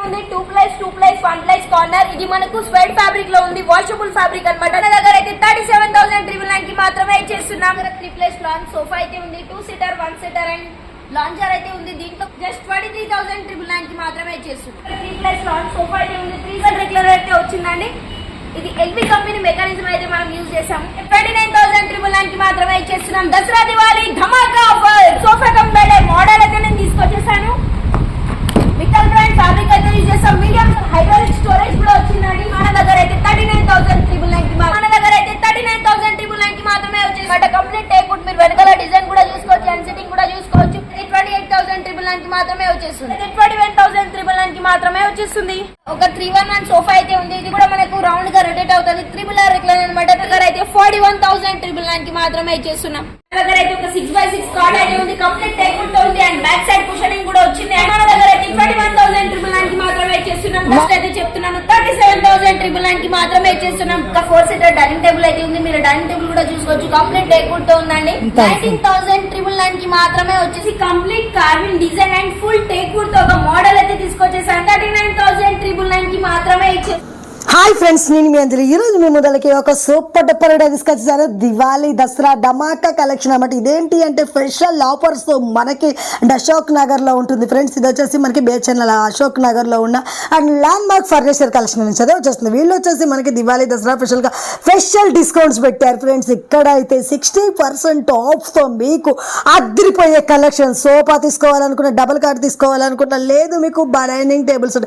ఉంది 2+2+1+ కార్నర్. ఇది మనకు స్వెట్ ఫ్యాబ్రిక్ లో ఉంది, వాషబుల్ ఫ్యాబ్రిక్ అన్నమాట. మన దగ్గర అయితే 37,999 కి మాత్రమే ఇచ్చేస్తున్నాం. 3+ లాంజ్ సోఫా అయితే ఉంది, 2 సీటర్ 1 సీటర్ అండ్ లాంజర్ అయితే ఉంది. దీంట్లో జస్ట్ 23,999 కి మాత్రమే ఇచ్చేస్తున్నాం. 3+ లాంజ్ సోఫా అయితే ఉంది, 3 సీటర్ రెగ్యులర్ అయితే వచ్చిందండి. ఇది ఎల్బీ కంపెనీ మెకానిజం అయితే మనం యూజ్ చేసాము. 29,999 కి మాత్రమే ఇచ్చేస్తున్నాం. దసరా దివాళీ ధమాకా offer. Sofa cum bed model అయితే నేను తీసుకొచ్చేసాను. మిట్టల్ బ్రాండ్ ఫ్యాబ్రిక్ అయితే యూజ్ చేసాం. మీడియం హైడ్రాలిక్ స్టోరేజ్ కూడా వచ్చిందండి. మన దగ్గర అయితే 39,999 కి మాత్రమే వచ్చేసి కంప్లీట్ టేక్వుడ్. మీరు వెనకాల డిజైన్ కూడా చూసుకోవచ్చు అండ్ సిట్టింగ్ కూడా చూసుకోవచ్చు. 28,999 కి మాత్రమే వచ్చేస్తుంది. 21,999 కి మాత్రమే వచ్చేస్తుంది. ఒక 311 సోఫా అయితే ఉంది. ఇది కూడా మనకు రౌండ్ గా రొటేట్ అవుతుంది. త్రిబుల్ ఆర్ రెక్లైన్ అనమాట. దగ్గర అయితే 41,999 కి మాత్రమే ఇచ్చేస్తున్నాం. దగ్గర అయితే ఒక 6x6 కార్డ్ అయితే ఉంది, కంప్లీట్ టేక్వుడ్ తో ఉంది అండ్ బ్యాక్ సైడ్ కుషనింగ్ కూడా వచ్చింది. మన దగ్గర అయితే 21,999 కి మాత్రమే ఇచ్చేస్తున్నాం. ఫస్ట్ అయితే చెప్తున్నాను 37,999 కి మాత్రమే ఇచ్చేస్తున్నాం. ఒక 4 సీటర్ డైనింగ్ టేబుల్ అయితే ఉంది. మీరు డైనింగ్ టేబుల్ కూడా చూసుకోవచ్చు, కంప్లీట్ టేక్వుడ్ తో ఉందండి. 19,999 కి మాత్రమే వచ్చేసి complete carving design and full teakwood తో ఒక మోడల్ అయితే తీసుకొచ్చేసాను. 39,999 కి మాత్రమే ఇచ్చేసి. హాయ్ ఫ్రెండ్స్, నేను మీ అంజలి. ఈరోజు మీ ముందలకి ఒక సూపర్ డప్పర్ తీసుకొచ్చేసాను. దివాళీ దసరా ధమాకా కలెక్షన్ అన్నమాట. ఇదేంటి అంటే స్పెషల్ ఆఫర్స్ మనకి అశోక్ నగర్ లో ఉంటుంది ఫ్రెండ్స్. ఇది వచ్చేసి మనకి బేచన్ల అశోక్ నగర్ లో ఉన్న and land mark furniture collection నుంచి అదే వచ్చేస్తుంది. వీళ్ళు వచ్చేసి మనకి దివాళీ దసరా స్పెషల్ గా స్పెషల్ డిస్కౌంట్స్ పెట్టారు ఫ్రెండ్స్. ఇక్కడ అయితే 60% ఆఫ్ తో మీకు అదిరిపోయే కలెక్షన్. సోఫా తీసుకోవాలనుకున్న, డబుల్ కార్డ్ తీసుకోవాలనుకున్న, లేదు మీకు డైనింగ్ టేబుల్స్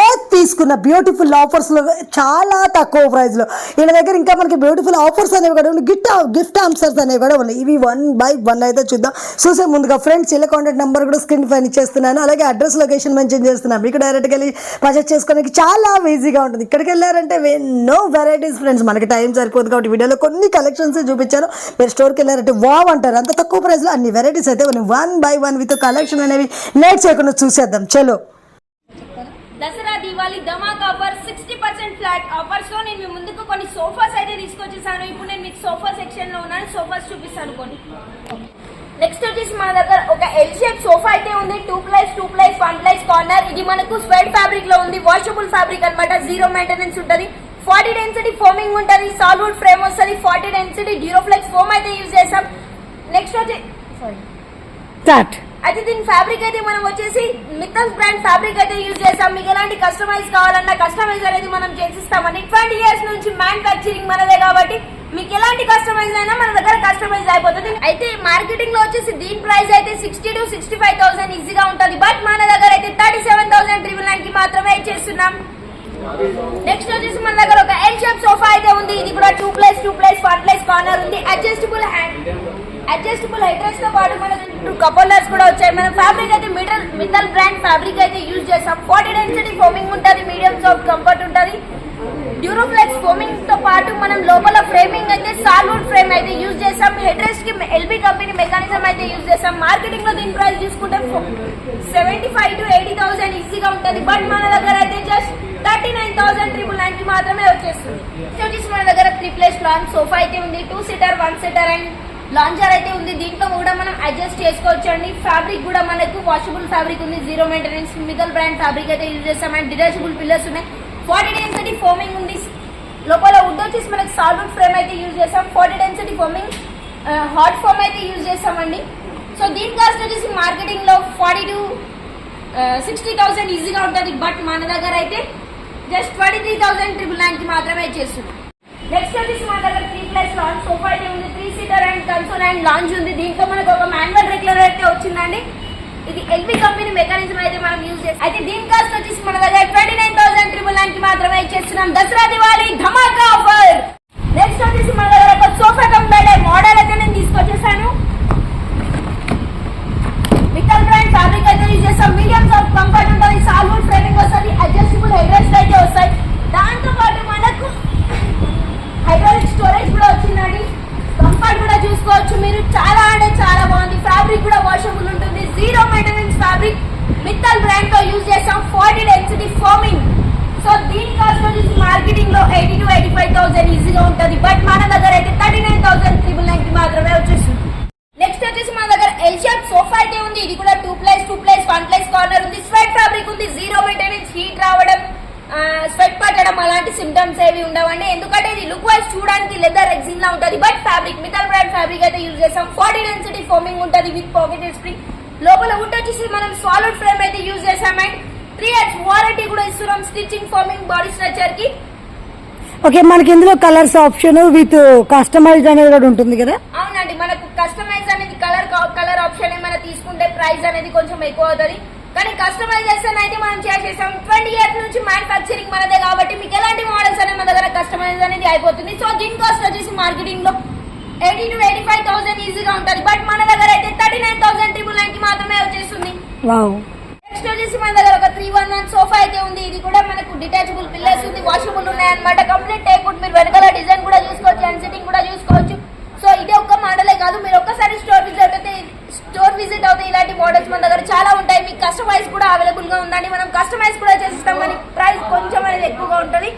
ఏది తీసుకున్న బ్యూటిఫుల్ ఆఫర్స్ లో చాలా తక్కువ ప్రైస్ లో. వీళ్ళ దగ్గర ఇంకా మనకి బ్యూటిఫుల్ ఆఫర్స్ అనేవి కూడా ఉన్నాయి, గిఫ్ట్ ఆన్సర్స్ అనేవి కూడా ఉన్నాయి. ఇవి 1 అయితే చూద్దాం. చూసే ముందుగా ఫ్రెండ్స్ ఇలా కాంటాక్ట్ నెంబర్ కూడా స్క్రీన్ పైన ఇచ్చేస్తున్నాను. అలాగే అడ్రస్ లొకేషన్ మెన్షన్ చేస్తున్నాను. మీకు డైరెక్ట్గా వెళ్ళి పర్చేస్ చేసుకోవడానికి చాలా ఈజీగా ఉంటుంది. ఇక్కడికి వెళ్ళారంటే ఎన్నో వెరైటీస్ ఫ్రెండ్స్. మనకి టైం సరిపోదు కాబట్టి వీడియోలో కొన్ని కలెక్షన్స్ చూపించాను. మీరు స్టోర్కి వెళ్ళారంటే వావ్ అంటారు. అంత తక్కువ ప్రైస్ లో అన్ని వెరైటీస్ అయితే ఉన్నాయి. 1 విత్ కలెక్షన్ అనేవి లేట్ చేయకుండా చూసేద్దాం. చలో. దసరా దివాళీ ధమాకా ఆఫర్ 60% ఫ్లాట్ ఆఫర్స్ లో నేను మీ ముందుకు కొన్ని సోఫాస్ అయితే తీసుకొచ్చేసాను. ఇప్పుడు నేను మీకు సోఫా సెక్షన్ లో ఉన్నాను, సోఫాస్ చూపిస్తాను కొన్ని. నెక్స్ట్ వచ్చేసి మన దగ్గర ఒక ఎల్ షేప్ సోఫా అయితే ఉంది, 2+2+1+ కార్నర్. ఇది మనకు స్వెట్ ఫ్యాబ్రిక్ లో ఉంది, వాషబుల్ ఫ్యాబ్రిక్ అన్నమాట. 0 మెయింటెనెన్స్ ఉంటుంది. 40 డెన్సిటీ ఫోమింగ్ ఉంటుంది, సాలిడ్ ఫ్రేమ్ వస్తుంది. 40 డెన్సిటీ డ్యూరోఫ్లెక్స్ ఫోమ్ అయితే యూజ్ చేస్తాం. నెక్స్ట్ వచ్చి అయితే దీని ఫ్యాబ్రిక్ అయితే మనం వచ్చేసి మిట్టల్ బ్రాండ్ ఫ్యాబ్రిక్ అయితే యూజ్ చేస్తాం. మీకు ఎలాంటి కస్టమైజ్ కావాలన్నా కస్టమైజ్ అనేది మనం చేసిస్తామండి. 20 years నుంచి మ్యానుఫ్యాక్చరింగ్ మనదే కాబట్టి మీకు ఎలాంటి కస్టమైజ్ అయినా మన దగ్గర కస్టమైజ్ అయిపోతుంది. అయితే మార్కెటింగ్ లో వచ్చేసి దీని ప్రైస్ అయితే 60,000 to 65,000 ఈజీగా ఉంటుంది. బట్ మన దగ్గర అయితే 37,999 కి మాత్రమే ఇచ్చేస్తున్నాం. నెక్స్ట్ వచ్చేసి మన దగ్గర ఒక ఎల్ షేప్ సోఫా అయితే ఉంది. ఇది కూడా 2+2+1+ కార్నర్ ఉంది. అడ్జస్టబుల్ హెడ్ రెస్ట్ తో పాటు మనకు 2 కపోలర్స్ కూడా వచ్చాయి. మన ఫ్యాబ్రిక్ అయితే మిట్టల్ బ్రాండ్ ఫ్యాబ్రిక్ అయితే యూజ్ చేస్తాం. 40 డెన్సిటీ ఫోమింగ్ ఉంటుంది, మీడియం సాఫ్ట్ కంఫర్ట్ ఉంటుంది. డ్యూరోఫ్లెక్స్ ఫోమింగ్ తో పాటు మనం లోపల ఫ్రేమింగ్ అయితే సాలిడ్ ఫ్రేమ్ అయితే యూజ్ చేస్తాం. హెడ్ రెస్ట్ కి ఎల్బీ కంపెనీ మెకానిజం అయితే యూజ్ చేస్తాం. మార్కెటింగ్ లో దీని ప్రైస్ చూసుకుంటే 75,000 to 80,000 ఈజీగా ఉంటుంది. బట్ మన దగ్గర అయితే జస్ట్ 39,999 కి మాత్రమే వచ్చేస్తుంది. వచ్చేసి మన దగ్గర 3+ లాంజ్ సోఫా అయితే ఉంది, 2 సీటర్ 1 సీటర్ అండ్ లాంజర్ అయితే ఉంది. దీంట్లో కూడా మనం అడ్జస్ట్ చేసుకోవచ్చు అండి. ఫ్యాబ్రిక్ కూడా మనకు వాషబుల్ ఫ్యాబ్రిక్ ఉంది, 0 మెయింటెనెన్స్. మిట్టల్ బ్రాండ్ ఫ్యాబ్రిక్ అయితే యూజ్ చేస్తాం అండ్ డిటాచబుల్ పిల్లర్స్ ఉన్నాయి. 40 డెన్సిటీ ఫోమింగ్ ఉంది. లోపల వుడ్ వచ్చేసి మనకి సాలిడ్ ఫ్రేమ్ అయితే యూజ్ చేస్తాం. 40 డెన్సిటీ ఫోమింగ్ హాట్ ఫోమ్ అయితే యూజ్ చేస్తామండి. సో దీని కాస్ట్ వచ్చేసి మార్కెటింగ్ లో 40,000 to 60,000 ఈజీగా ఉంటుంది. బట్ మన దగ్గర అయితే జస్ట్ 23,999 కి మాత్రమే చేస్తుంది. నెక్స్ట్ వచ్చేసి మన దగ్గర 3+ లాంజ్ సోఫా అయితే ఉంది, 3 seater and console and lounge ఉంది. దీంట్లో మనకు ఒక మాన్యువల్ రెగ్యులర్ అయితే వచ్చిందండి. ఇది ఎల్బీ కంపెనీ మెకానిజం అయితే మనం యూజ్ చేస్తాం. అయితే దీని కాస్ట్ వచ్చేసి మన దగ్గర 29,999 కి మాత్రమే ఇచ్చేస్తున్నాం. దసరా దివాళీ ధమాకా ఆఫర్. నెక్స్ట్ వచ్చేసి మన దగ్గర ఒక సోఫా కమ్ బెడ్ మోడల్ అయితే నేను తీసుకొచ్చేసాను. మిట్టల్ బ్రాండ్ ఫ్యాబ్రిక్ అయితే యూజ్ చేస్తాం. మీడియం సాఫ్ట్ కంఫర్ట్ ఉంటుంది, సాలిడ్ ఫ్రేమింగ్ వస్తుంది, అడ్జస్టబుల్ హెడ్ రెస్ట్ అయితే వస్తాయి. దాంతో పాటు మనకు హైడ్రాలిక్ స్టోరేజ్ కూడా వచ్చిందండి. కంఫర్ట్ కూడా చూసుకోవచ్చు మీరు. చాలా అంటే చాలా బాగుంది. ఫ్యాబ్రిక్ కూడా వాషబుల్ ఉంటుంది, 0 మెయింటెనెన్స్ ఫ్యాబ్రిక్. మిట్టల్ బ్రాండ్ తో యూజ్ చేస్తాం. 40 డెన్సిటీ ఫోమింగ్. సో దీని కాస్ట్ వచ్చేసి మార్కెటింగ్ లో 80,000 to 85,000 ఈజీగా ఉంటుంది. బట్ మన దగ్గర అయితే 39,999 కి మాత్రమే వచ్చేస్తుంది. నెక్స్ట్ వచ్చేసి మన దగ్గర ఎల్ షేప్ సోఫా అయితే ఉంది. ఇది కూడా 2+2+1+ కార్నర్ ఉంది. స్వెట్ ఫ్యాబ్రిక్ ఉంది, 0 మెయింటెనెన్స్, హీట్ రావు తిరగడం అలాంటి సిమ్టమ్స్ ఏవి ఉండవండి. ఎందుకంటే ఇది లుక్ వైజ్ చూడడానికి లెదర్ రెగ్జిన్ లా ఉంటుంది. బట్ ఫ్యాబ్రిక్ మిథల్ బ్రాండ్ ఫ్యాబ్రిక్ అయితే యూజ్ చేస్తాం. 40 డెన్సిటీ ఫోమింగ్ ఉంటుంది విత్ పాకెట్ స్ప్రింగ్. లోపల వుడ్ వచ్చేసి మనం సాలిడ్ ఫ్రేమ్ అయితే యూజ్ చేసాం. అండ్ 3 years వారంటీ కూడా ఇస్తున్నాం స్టిచ్చింగ్, ఫోమింగ్, బాడీ స్ట్రక్చర్ కి. ఓకే, మనకి ఇందులో కలర్స్ ఆప్షన్ విత్ కస్టమైజ్ అనేది కూడా ఉంటుంది కదా? అవునండి, మనకు కస్టమైజ్ అనేది కలర్ ఆప్షన్ ఏమైనా తీసుకుంటే ప్రైస్ అనేది కొంచెం ఎక్కువ అవుతుంది. కానీ కస్టమైజేషన్ అయితే మనం చేసేసాం. 20 years నుంచి మ్యానుఫ్యాక్చరింగ్ మనదే కాబట్టి మీకు ఎలాంటి మోడల్స్ అనేది మన దగ్గర కస్టమైజ్ అనేది అయిపోతుంది. సో దీని కాస్ట్ వచ్చేసి మార్కెటింగ్ లో 80 to 85,000 ఈజీగా ఉంటుంది. బట్ మన దగ్గర అయితే 39,999 కి మాత్రమే వచ్చేస్తుంది. నెక్స్ట్ వచ్చేసి మన దగ్గర ఒక 311 సోఫా అయితే ఉంది. ఇది కూడా మనకు డిటాచబుల్ పిల్లర్స్ ఉంది, వాషబుల్ ఉన్నాయి అనమాట. Complete teakwood. మీరు వెనకాల డిజైన్ కూడా చూసుకోవచ్చు అండ్ సిట్టింగ్ కూడా చూసుకోవచ్చు. సో ఇది ఒక్క మోడలే కాదు, మీరు ఒక్కసారి స్టోర్ విజిట్ అవుతే ఇలాంటి మోడల్స్ మన దగ్గర చాలా ఉంటాయి. మీకు కస్టమైజ్ కూడా అవైలబుల్ గా ఉందండి. మనం కస్టమైజ్ కూడా చేసిస్తాం, కానీ ప్రైస్ కొంచెం అనేది ఎక్కువగా ఉంటుంది.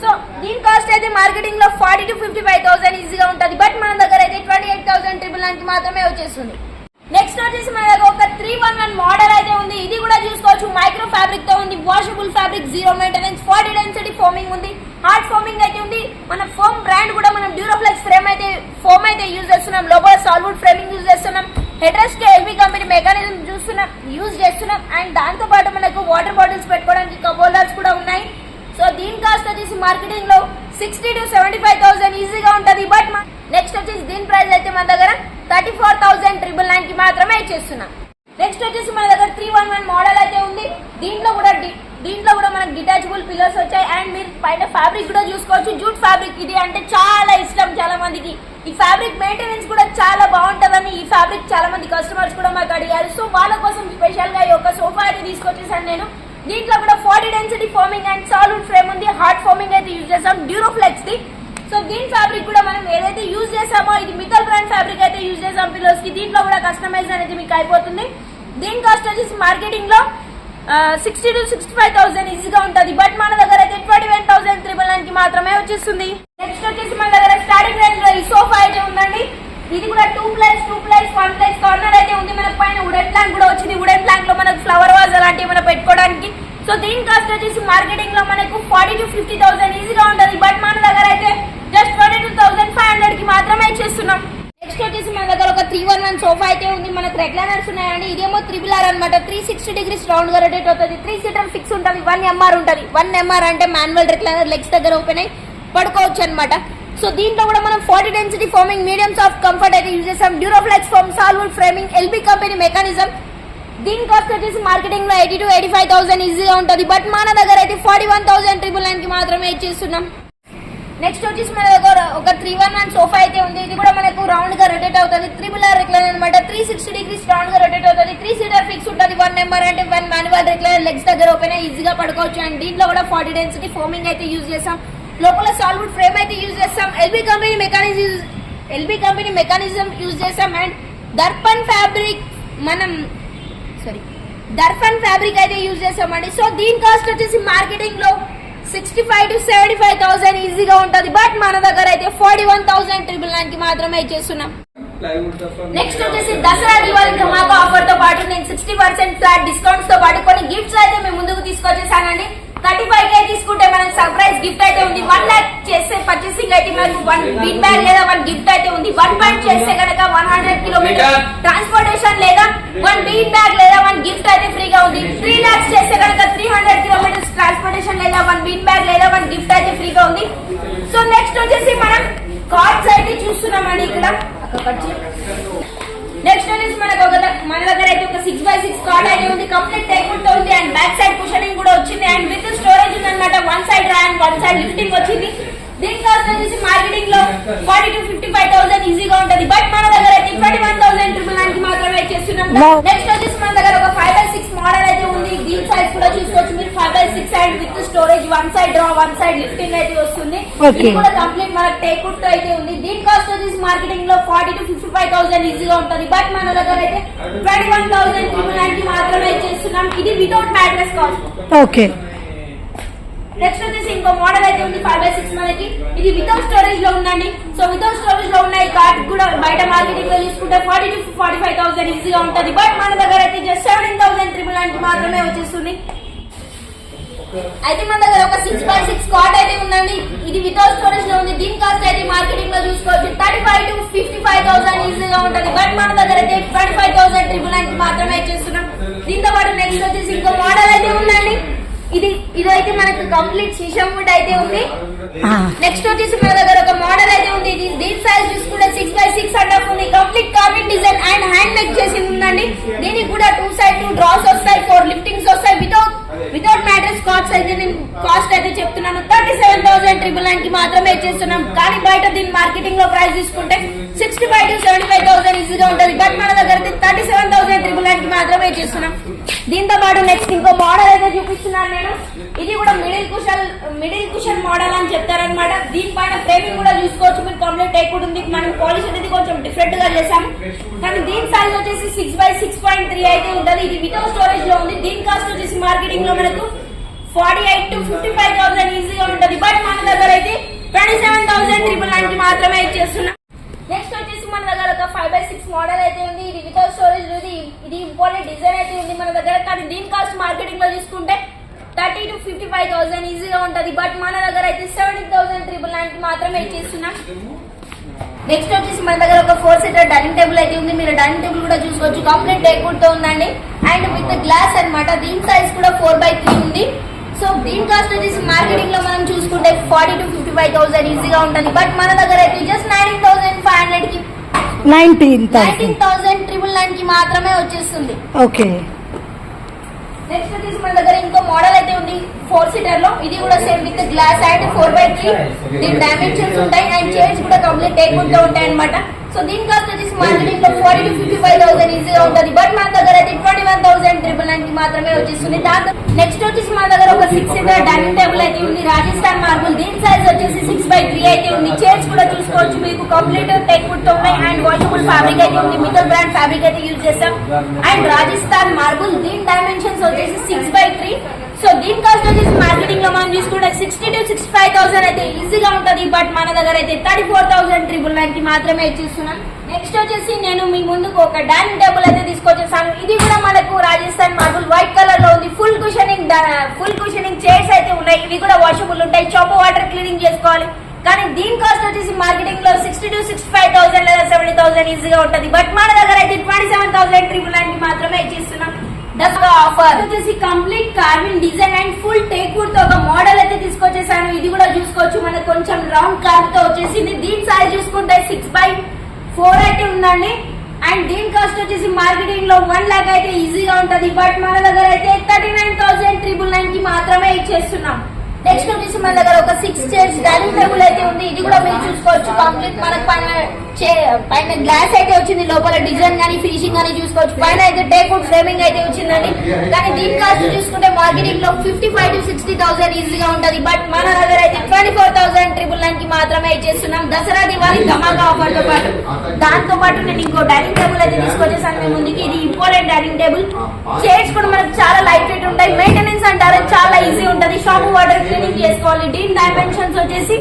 సో దీని కాస్ట్ అయితే మార్కెటింగ్ లో 40 to 55,000 ఈజీగా ఉంటుంది. బట్ మన దగ్గర అయితే 28,999 కి మాత్రమే వచ్చేస్తుంది. నెక్స్ట్ వచ్చేసి మన దగ్గర ఒక 311 మోడల్ అయితే ఉంది. ఇది కూడా చూసుకోవచ్చు. మైక్రో ఫ్యాబ్రిక్ తో ఉంది, washable fabric, 0 maintenance, 40 density foaming ఉంది, హార్డ్ ఫోమింగ్ అయితే ఉంది. మన ఫోమ్ బ్రాండ్ కూడా మనం డ్యూరోఫ్లెక్స్ ఫోమ్ అయితే యూజ్ చేస్తున్నాం. లోపల సాల్వుడ్ ఫ్రేమింగ్ యూజ్ చేస్తున్నాం. హెడ్ రెస్ట్ కి ఎల్బీ కంపెనీ మెకానిజం యూజ్ చేస్తున్నాం. అండ్ దాంతో పాటు మనకు వాటర్ బాటిల్స్ పెట్టుకోవడానికి కప్ హోల్డర్స్ కూడా ఉన్నాయి. సో దీని కాస్ట్ వచ్చేసి మార్కెటింగ్ లో 60 to 75,000 ఈజీగా ఉంటుంది. బట్ నెక్స్ట్ వచ్చేసి దీని ప్రైస్ అయితే మన దగ్గర 34,999 కి మాత్రమే ఇచ్చేస్తున్నాం. నెక్స్ట్ వచ్చేసి మన దగ్గర 311 మోడల్ అయితే ఉంది. దీంట్లో కూడా మనకు డిటాచబుల్ పిల్లర్స్ వచ్చాయి. అండ్ మీరు పైన ఫ్యాబ్రిక్ కూడా చూసుకోవచ్చు. జూట్ ఫ్యాబ్రిక్ ఇది అంటే చాలా ఇష్టం చాలా మందికి. ఈ ఫ్యాబ్రిక్ మెయింటెనెన్స్ కూడా చాలా బాగుంటుందని ఈ ఫ్యాబ్రిక్ చాలా మంది కస్టమర్స్ కూడా మాకు అడిగారు. సో వాళ్ళ కోసం స్పెషల్ గా ఈ యొక్క సోఫా అయితే తీసుకొచ్చేసాను నేను. దీంట్లో కూడా 40 density foaming and solid frame ఉంది. హార్డ్ ఫోమింగ్ అయితే యూజ్ చేసాం డ్యూరోఫ్లెక్స్ ది. సో దీని ఫ్యాబ్రిక్ కూడా మనం ఏదైతే యూజ్ చేసామో ఇది మిథల్ బ్రాండ్ ఫ్యాబ్రిక్ అయితే యూజ్ చేసాం పిల్లోస్ కి. దీంట్లో కూడా కస్టమైజ్ అనేది మీకు అయిపోతుంది. దీని కాస్ట్ వచ్చేసి మార్కెటింగ్ లో 60 to 65,000 ఈజీగా ఉంటుంది. బట్ మన దగ్గర అయితే 21,999 కి మాత్రమే వచ్చేస్తుంది. నెక్స్ట్ వచ్చేసి మన దగ్గర స్టార్టింగ్ రేంజ్ లో ఈ సోఫా అయితే ఉందండి. ఇది కూడా 2+1+ కార్నర్ అయితే ఉంది. మనకు పైన వుడెన్ ప్లాంక్ కూడా వచ్చింది. వుడెన్ ప్లాంక్ లో మనకు ఫ్లవర్ వాజ్ అలాంటివి మనం పెట్టుకోవడానికి. సో దీని కాస్ట్ వచ్చేసి మార్కెటింగ్ లో మనకు 40 to 50,000 ఈజీగా ఉంటుంది. బట్ మన దగ్గర అయితే జస్ట్ 22,500 కి మాత్రమే ఇచ్చేస్తున్నాం. నెక్స్ట్ వచ్చేసి మన దగ్గర ఒక 311 సోఫా అయితే ఉంది. మనకు రెగ్యులర్స్ ఉన్నాయండి. ఇదేమో 3R అనమాట. 360 degrees రౌండ్ గా రొటేట్ అవుతుంది. 3 సీటర్ ఫిక్స్ ఉంటుంది. 1 MR ఉంటుంది. 1 MR అంటే మాన్యువల్ రెగ్యులర్, లెగ్స్ దగ్గర ఓపెన్ అయ్యి పడుకోవచ్చు అనమాట. సో దీంట్లో కూడా మనం 40 density foaming, medium soft comfort అయితే యూజ్ చేసాం. Duroflex foam, sal wood framing, LB company mechanism. దీని కాస్ట్ వచ్చేసి మార్కెటింగ్ లో 80 to 85,000 ఈజీగా ఉంటుంది. బట్ మన దగ్గర అయితే 41,999 కి మాత్రమే ఇచ్చేస్తున్నాం. నెక్స్ట్ వచ్చేసి మన దగ్గర ఒక 311 సోఫా అయితే ఉంది. ఇది కూడా మనకు రౌండ్ గా రొటేట్ అవుతుంది. 3R రెగ్యులర్ అనమాట. 360 degrees రౌండ్ గా రొటేట్ అవుతుంది. 3 సీటర్ ఫిక్స్ ఉంటుంది. 1 MR అంటే 1 మాన్యువల్ రెగ్యులర్, లెగ్స్ దగ్గర ఓపెన్ అయ్యి ఈజీగా పడుకోవచ్చు. అండ్ దీంట్లో కూడా 40 డెన్సిటీ ఫోమింగ్ అయితే యూజ్ చేసాం. లోపల సాల్వుడ్ ఫ్రేమ్ అయితే యూజ్ చేస్తాం. ఎల్బీ కంపెనీ మెకానిజం యూజ్ చేసాం. అండ్ దర్పన్ ఫ్యాబ్రిక్ అయితే యూజ్ చేసామండి. సో దీని కాస్ట్ వచ్చేసి మార్కెటింగ్ లో 65 to 75,000 ఈజీగా ఉంటుంది. బట్ మన దగ్గర అయితే 41,999 కి మాత్రమే ఇచ్చేస్తున్నాం. నెక్స్ట్ వచ్చేసి దసరా దివాళీ ధమాకా ఆఫర్ తో పాటు నేను 60% ఫ్లాట్ డిస్కౌంట్స్ తో పాటు కొన్ని గిఫ్ట్స్ అయితే మేము ముందుకు తీసుకొచ్చేసానండి. 35K తీసుకుంటే మనకు సర్ప్రైజ్ గిఫ్ట్ అయితే ఉంది. 1 lakh చేస్తే పర్చేసింగ్ అయితే మనకు 1 బిగ్ బ్యాగ్ లేదా 1 గిఫ్ట్ అయితే ఉంది. 1 పాయింట్ చేస్తే కనుక 100 కిలోమీటర్ ట్రాన్స్పోర్టేషన్ లేదా 1 బిగ్ బ్యాగ్ లేదా 1 గిఫ్ట్ అయితే ఫ్రీగా ఉంది. 3 lakhs చేస్తే కనుక 300 కిలోమీటర్స్ ట్రాన్స్పోర్టేషన్ లేదా 1 బిగ్ బ్యాగ్ లేదా 1 గిఫ్ట్ అయితే ఫ్రీగా ఉంది. సో నెక్స్ట్ వచ్చేసి మనం కార్డ్స్ అయితే చూస్తున్నామండి ఇక్కడ. నెక్స్ట్ వచ్చేసి మన దగ్గర అయితే ఒక 6x6 కార్డ్ అయితే ఉంది. కంప్లీట్ టేక్వుడ్ తో ఉంది. అండ్ బ్యాక్ సైడ్ కుషనింగ్ కూడా వచ్చింది. అండ్ విత్ స్టోరేజ్ ఉంది అనమాట. 1 సైడ్ ర్యామ్, 1 సైడ్ లిఫ్టింగ్ వచ్చింది. దీని కాస్ట్ వచ్చేసి మార్కెటింగ్ లో 40 to 55,000 ఈజీగా ఉంటుంది. బట్ మన దగ్గర అయితే 21,999 కి మాత్రమే ఇచ్చేస్తున్నాం. నెక్స్ట్ వచ్చేసి మన దగ్గర ఒక 5x6 మోడల్ అయితే ఉంది. దీని సైజ్ కూడా చూసుకోవచ్చు మీరు. 5x6 and with storage, 1 side draw, 1 side lifting అయితే వస్తుంది. ఇది కూడా కంప్లీట్ మనకు టేక్వుడ్ తో అయితే ఉంది. దీని కాస్ట్ వచ్చేసి మార్కెటింగ్ లో 40 to 55,000 ఈజీగా ఉంటుంది. బట్ మన దగ్గర అయితే 21,999 కి మాత్రమే ఇచ్చేస్తున్నాం. ఇది without mattress cost. Okay. Next వచ్చేసి ఇంకో మోడల్ అయితే ఉంది 5x6 మనకి. ఇది వితౌట్ స్టోరేజ్ లో ఉందండి. సో వితౌట్ స్టోరేజ్ లో ఉన్న ఈ కార్డ్ కూడా బయట మార్కెటింగ్ లో తీసుకుంటే 40 to 45,000 ఈజీగా ఉంటుంది. బట్ మన దగ్గర అయితే జస్ట్ 17,999 కి మాత్రమే వచ్చేస్తుంది. అయితే మన దగ్గర ఒక 6x6 కాట్ అయితే ఉందండి. ఇది వితౌట్ స్టోరేజ్ లో ఉంది. దీని కాస్ట్ అయితే మార్కెటింగ్ లో చూసుకోవచ్చు 35 to 55,000 ఈజీగా ఉంటది. బట్ మన దగ్గర అయితే 25,999 మాత్రమే చేస్తున్నాం. దీంతో పాటు నెక్స్ట్ వచ్చేసి ఇంకో మోడల్ అయితే ఉందండి. ఇదైతే మనకు కంప్లీట్ షీషం వుడ్ అయితే ఉంది. నెక్స్ట్ వచ్చేసి మన దగ్గర ఒక మోడల్ అయితే ఉంది. దీని సైజ్ చూసుకుంటే 6x6 అంటారు ఉంది. Complete carbon design and hand make చేసి ఉందండి. దీనికి కూడా 2 సైడ్ 2 డ్రాస్ వస్తాయి, 4 లిఫ్టింగ్స్ వస్తాయి. వితౌట్ మ్యాట్రెస్ కాస్ట్ అయితే నేను కాస్ట్ అయితే చెప్తున్నాను 37,999 కి మాత్రమే చేస్తున్నాం. కానీ బయట దీని మార్కెటింగ్ లో ప్రైస్ తీసుకుంటే 65 to 75,000 ఈజీగా ఉంటది. బట్ మన దగ్గర 37,999 కి మాత్రమే చేస్తున్నాం. దీంతో పాటు నెక్స్ట్ ఇంకో మోడల్ అయితే చూపిస్తున్నాను నేను. ఇది కూడా మిడిల్ కుషన్ మోడల్ అని చెప్తారనమాట. దీనిపైన ఫ్రేమింగ్ కూడా చూసుకోవచ్చు మీరు. కంప్లీట్ టేక్ కూడా ఉంది. మనం పాలిష్ అనేది కొంచెం డిఫరెంట్ గా చేసాము. కానీ దీని సైజ్ వచ్చేసి 6x6.3 అయితే ఉంటది. ఇది వితౌట్ స్టోరేజ్ లో ఉంది. దీని కాస్ట్ వచ్చేసి మార్కెటింగ్ లో మనకు 48 to 55,000 ఈజీగా ఉంటది. బట్ మన దగ్గర అయితే 27,999 కి మాత్రమే ఇచ్చేస్తున్నాం. నెక్స్ట్ వచ్చేసి మన దగ్గర ఒక 5x6 మోడల్ అయితే ఉంది. ఇది వితౌట్ స్టోరేజ్ ఉంది. ఇది ఇంపార్టెంట్ డిజైన్ అయితే ఉంది మన దగ్గర. కానీ దీని కాస్ట్ మార్కెటింగ్ లో చూసుకుంటే 30 to 55,000 ఈజీగా ఉంటది. బట్ మన దగ్గర అయితే 70,999 కి మాత్రమే ఇచ్చేస్తున్నాం. నెక్స్ట్ వచ్చేసి మన దగ్గర ఒక 4 సీటర్ డైనింగ్ టేబుల్ అయితే ఉంది. మీరు డైనింగ్ టేబుల్ కూడా చూసుకోవచ్చు. కంప్లీట్ టేక్వుడ్ తో ఉందండి అండ్ విత్ గ్లాస్ అన్నమాట. దీని సైజ్ కూడా 4x3 ఉంది. సో దీని కాస్ట్ వచ్చేసి మార్కెటింగ్ లో మనం చూసుకుంటే 40 to 55,000 ఈజీగా ఉంటది. బట్ మన దగ్గర అయితే జస్ట్ 19,500 కి 19,999 కి మాత్రమే వచ్చేస్తుంది. ఓకే. నెక్స్ట్ వచ్చేసి మన దగ్గర ఇంకో మోడల్ అయితే ఉంది 4 సీటర్ లో. ఇది కూడా same with glass and 4x3. దీని డైమెన్షన్స్ ఉంటాయి అండ్ చైర్స్ కూడా కంప్లీట్ టేక్వుడ్ తో ఉంటాయి అనమాట. సో దీని కాస్ట్ వచ్చేసి మార్కెటింగ్ లో 40 to 55,000 ఈజీగా ఉంటది. బట్ మన దగ్గర అయితే 21,999 కి మాత్రమే వచ్చేస్తుంది. దాంతో నెక్స్ట్ వచ్చేసి మన దగ్గర ఒక 6 సీటర్ డైనింగ్ టేబుల్ అయితే ఉంది. రాజస్థాన్ మార్బుల్. దీని సైజ్ వచ్చేసి 6x3 అయితే ఉంది. చైర్స్ కూడా చూసుకోవచ్చు మీకు. కంప్లీట్ టేక్వుడ్ తో ఉన్నాయి అండ్ వాషబుల్ ఫ్యాబ్రిక్ అయితే ఉంది. మిథల్ బ్రాండ్ ఫ్యాబ్రిక్ అయితే యూజ్ చేస్తాం అండ్ రాజస్థాన్ మార్బుల్. దీని డైమెన్షన్స్ వచ్చేసి 6x3. సో దీని కాస్ట్ వచ్చేసి మార్కెటింగ్ లో మనం చూసుకుంటే 60 to 65,000 అయితే ఈజీగా ఉంటది. బట్ మన దగ్గర అయితే 34,999 కి మాత్రమే ఇచ్చిస్తున్నాం. నెక్స్ట్ వచ్చేసి నేను మీ ముందుకు ఒక డైనింగ్ టేబుల్ అయితే తీసుకొచ్చేసాను. ఇది కూడా మనకు రాజస్థాన్ మార్బుల్ వైట్ కలర్ లో ఉంది. ఫుల్ కుషనింగ్ చైర్స్ అయితే ఉన్నాయి. ఇవి కూడా వాషబుల్ ఉంటాయి. చాపో వాటర్ క్లీనింగ్ చేసుకోవాలి. కానీ దీని కాస్ట్ వచ్చేసి మార్కెటింగ్ లో 60 to 65,000 లేదా 70,000 ఈజీగా ఉంటది. బట్ మన దగ్గర అయితే 27,999 కి మాత్రమే ఇచ్చిస్తున్నాం. దసరా ఆఫర్ వచ్చేసి complete carbon design and full teakwood తో ఒక మోడల్ అయితే తీసుకొచ్చేసాను. ఇది కూడా చూసుకోవచ్చు. మనకు కొంచెం రౌండ్ కార్వ్ తో వచ్చేసింది. దీని సైజ్ చూసుకుంటే 6x4 అయితే ఉందండి అండ్ దీని కాస్ట్ వచ్చేసి మార్కెటింగ్ లో 1 lakh అయితే ఈజీగా ఉంటది. బట్ మన దగ్గర అయితే 39,999 కి మాత్రమే ఇచ్చేస్తున్నాం. నెక్స్ట్ వచ్చేసి మన దగ్గర ఒక 6 చైర్స్ డైనింగ్ టేబుల్ అయితే ఉంది. ఇది కూడా మీరు చూసుకోవచ్చు. కంప్లీట్ మనకు పైన గ్లాస్ అయితే వచ్చింది. లోపల డిజైన్ గానీ ఫినిషింగ్ గానీ చూసుకోవచ్చు. పైన అయితే టేక్వుడ్ ఫ్రేమింగ్ అయితే వచ్చిందండి. కానీ దీని కాస్ట్ చూసుకుంటే మార్కెటింగ్ లో 55 to 60,000 ఈజీగా ఉంటది. బట్ మన దగ్గర అయితే 24,999 కి మాత్రమే ఇచ్చేస్తున్నాం. దసరా దివాళీ ధమాకా ఆఫర్ తో పాటు. దాంతో పాటు నేను ఇంకో డైనింగ్ టేబుల్ అయితే తీసుకొచ్చేసాను మీ ముందుకి. ఇది ఇంపార్టెంట్ డైనింగ్ టేబుల్. చైర్స్ కూడా మనకు చాలా లైట్ వెయిట్ ఉంటాయి. మెయింటెనెన్స్ అంటారు చాలా ఈజీ ఉంటది. షాంపూ వాటర్ క్లీనింగ్ చేసుకోవాలి. దీని డైమెన్షన్స్ వచ్చేసి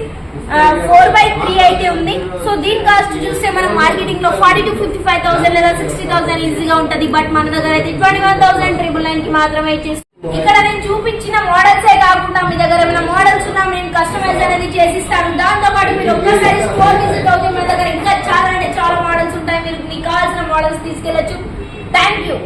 4x3 అయితే ఉంది. సో దీని కాస్ట్ చూస్తే మనం మార్కెటింగ్ లో 40 to 55,000 లేదా 60,000 ఈజీగా ఉంటది. బట్ మన దగ్గర అయితే 21,999 కి మాత్రమే ఇచ్చేస్తాం. ఇక్కడ నేను చూపించిన మోడల్సే కాకుండా మీ దగ్గర ఏమైనా మోడల్స్ ఉన్నా నేను కస్టమైజ్ అనేది చేసిస్తాను. దాంతో పాటు మీరు ఒక్కసారి స్టోర్ విజిట్ అవుతే మన దగ్గర ఇంకా చాలా అంటే చాలా మోడల్స్ ఉంటాయి. మీరు మీకు కావాల్సిన మోడల్స్ తీసుకెళ్లొచ్చు. Thank you.